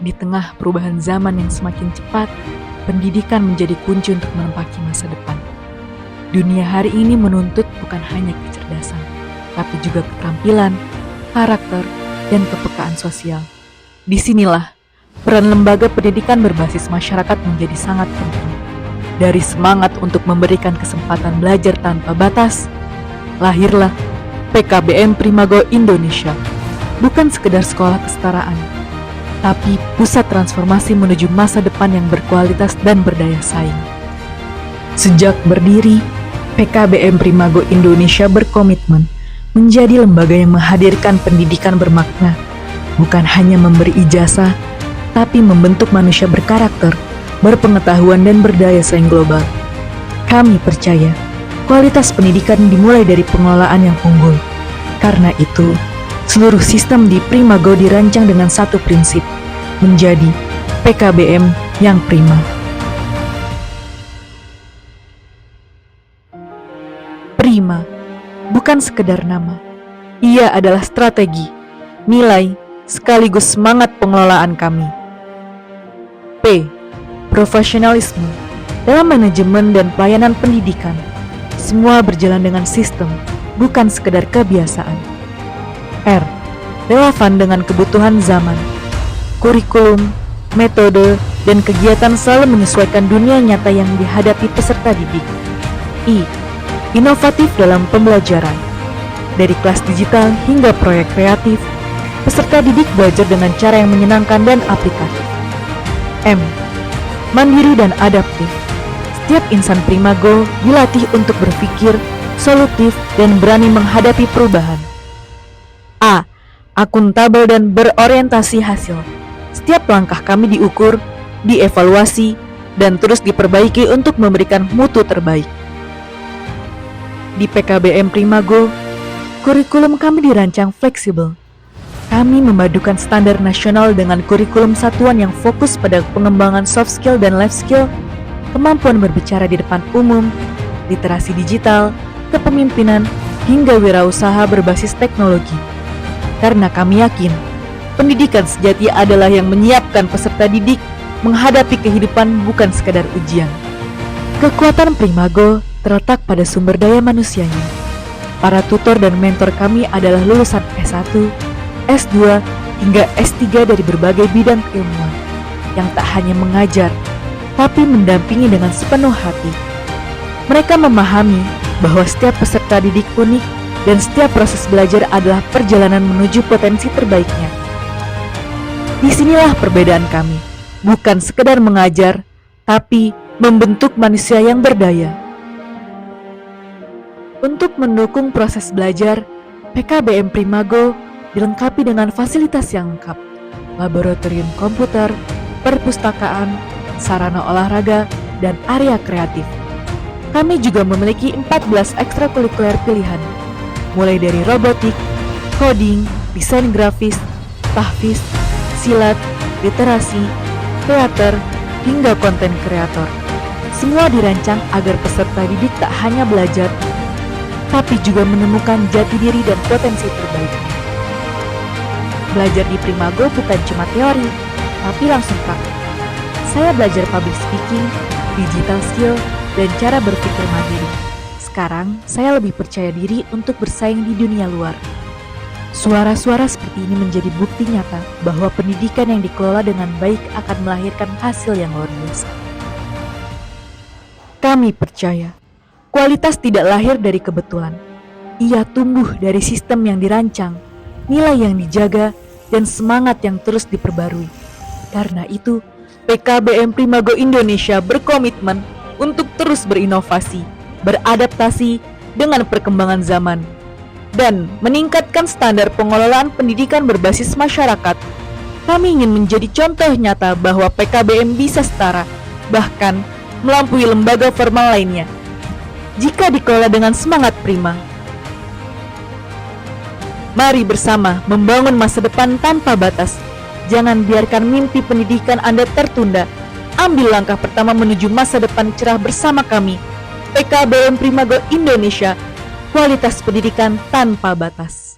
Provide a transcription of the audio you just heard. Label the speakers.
Speaker 1: Di tengah perubahan zaman yang semakin cepat, pendidikan menjadi kunci untuk menempati masa depan. Dunia hari ini menuntut bukan hanya kecerdasan, tapi juga keterampilan, karakter, dan kepekaan sosial. Disinilah peran lembaga pendidikan berbasis masyarakat menjadi sangat penting. Dari semangat untuk memberikan kesempatan belajar tanpa batas, lahirlah PKBM Primago Indonesia. Bukan sekedar sekolah kesetaraan, tapi pusat transformasi menuju masa depan yang berkualitas dan berdaya saing. Sejak berdiri, PKBM Primago Indonesia berkomitmen menjadi lembaga yang menghadirkan pendidikan bermakna, bukan hanya memberi ijazah, tapi membentuk manusia berkarakter, berpengetahuan, dan berdaya saing global. Kami percaya, kualitas pendidikan dimulai dari pengelolaan yang unggul. Karena itu, seluruh sistem di Primago dirancang dengan satu prinsip, menjadi PKBM yang prima. Prima bukan sekedar nama, ia adalah strategi, nilai, sekaligus semangat pengelolaan kami. P. Profesionalisme. Dalam manajemen dan pelayanan pendidikan, semua berjalan dengan sistem, bukan sekedar kebiasaan. R. Relevan dengan kebutuhan zaman. Kurikulum, metode, dan kegiatan selalu menyesuaikan dunia nyata yang dihadapi peserta didik. I. Inovatif dalam pembelajaran. Dari kelas digital hingga proyek kreatif, peserta didik belajar dengan cara yang menyenangkan dan aplikatif. M. Mandiri dan adaptif. Setiap insan Primago dilatih untuk berpikir, solutif, dan berani menghadapi perubahan. A. Akuntabel dan berorientasi hasil. Setiap langkah kami diukur, dievaluasi, dan terus diperbaiki untuk memberikan mutu terbaik. Di PKBM Primago, kurikulum kami dirancang fleksibel. Kami memadukan standar nasional dengan kurikulum satuan yang fokus pada pengembangan soft skill dan life skill, kemampuan berbicara di depan umum, literasi digital, kepemimpinan, hingga wirausaha berbasis teknologi. Karena kami yakin, pendidikan sejati adalah yang menyiapkan peserta didik menghadapi kehidupan bukan sekadar ujian. Kekuatan Primago terletak pada sumber daya manusianya. Para tutor dan mentor kami adalah lulusan S1, S2, hingga S3 dari berbagai bidang keilmuan yang tak hanya mengajar, tapi mendampingi dengan sepenuh hati. Mereka memahami bahwa setiap peserta didik unik dan setiap proses belajar adalah perjalanan menuju potensi terbaiknya. Disinilah perbedaan kami, bukan sekedar mengajar, tapi membentuk manusia yang berdaya. Untuk mendukung proses belajar, PKBM Primago dilengkapi dengan fasilitas yang lengkap, laboratorium komputer, perpustakaan, sarana olahraga, dan area kreatif. Kami juga memiliki 14 ekstrakurikuler pilihan, mulai dari robotik, coding, desain grafis, tahfiz, silat, literasi, teater, hingga konten kreator. Semua dirancang agar peserta didik tak hanya belajar, tapi juga menemukan jati diri dan potensi terbaiknya. Belajar di Primago bukan cuma teori, tapi langsung praktik. Saya belajar public speaking, digital skill, dan cara berpikir mandiri. Sekarang, saya lebih percaya diri untuk bersaing di dunia luar. Suara-suara seperti ini menjadi bukti nyata bahwa pendidikan yang dikelola dengan baik akan melahirkan hasil yang luar biasa. Kami percaya, kualitas tidak lahir dari kebetulan. Ia tumbuh dari sistem yang dirancang, nilai yang dijaga, dan semangat yang terus diperbarui. Karena itu, PKBM Primago Indonesia berkomitmen untuk terus berinovasi, beradaptasi dengan perkembangan zaman, dan meningkatkan standar pengelolaan pendidikan berbasis masyarakat. Kami ingin menjadi contoh nyata bahwa PKBM bisa setara, bahkan melampaui lembaga formal lainnya, jika dikelola dengan semangat prima. Mari bersama membangun masa depan tanpa batas. Jangan biarkan mimpi pendidikan Anda tertunda. Ambil langkah pertama menuju masa depan cerah bersama kami. PKBM Primago Indonesia, kualitas pendidikan tanpa batas.